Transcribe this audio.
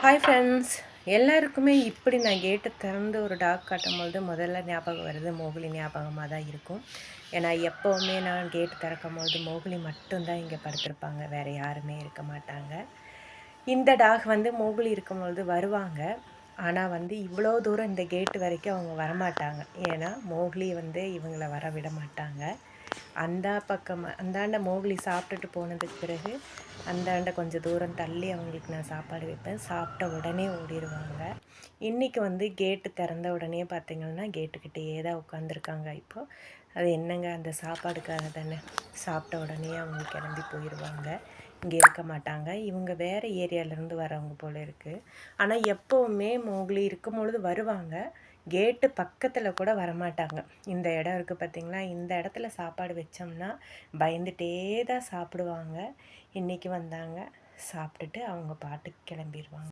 Hi friends, எல்லாருக்குமே இப்படி நான் கேட்டு திறந்து ஒரு டாக் காட்டும்பொழுது முதல்ல ஞாபகம் வருது மோகிலி ஞாபகமாக தான் இருக்கும். ஏன்னா எப்போவுமே நான் கேட்டு திறக்கும்பொழுது மோகிலி மட்டும்தான் இங்கே படுத்திருப்பாங்க, வேறு யாருமே இருக்க மாட்டாங்க. இந்த டாக் வந்து மோகிலி இருக்கும்பொழுது வருவாங்க. ஆனால் வந்து இவ்வளோ தூரம் இந்த கேட்டு வரைக்கும் அவங்க வரமாட்டாங்க. ஏன்னா மோகிலி வந்து இவங்கள வர விட மாட்டாங்க. அந்தாண்ட மோகிலி சாப்பிட்டுட்டு போனதுக்கு பிறகு அந்தாண்ட கொஞ்சம் தூரம் தள்ளி அவங்களுக்கு நான் சாப்பாடு வைப்பேன். சாப்பிட்ட உடனே ஓடிடுவாங்க. இன்றைக்கி வந்து கேட்டு திறந்த உடனே பார்த்திங்கன்னா கேட்டுக்கிட்டேயே தான் உட்காந்துருக்காங்க. இப்போது அது என்னங்க, அந்த சாப்பாடுக்காக தானே. சாப்பிட்ட உடனே அவங்க கிளம்பி போயிடுவாங்க, இங்கே இருக்க மாட்டாங்க. இவங்க வேறு ஏரியாவிலேருந்து வரவங்க போல் இருக்குது. ஆனால் எப்போவுமே மோகிலி இருக்கும் பொழுது வருவாங்க, கேட்டு பக்கத்தில் கூட வரமாட்டாங்க. இந்த இடம் இருக்குது பார்த்திங்களா, இந்த இடத்துல சாப்பாடு வச்சோம்னா பயந்துகிட்டே தான் சாப்பிடுவாங்க. இன்றைக்கி வந்தாங்க, சாப்பிட்டுட்டு அவங்க பாட்டுக்கு கிளம்பிடுவாங்க.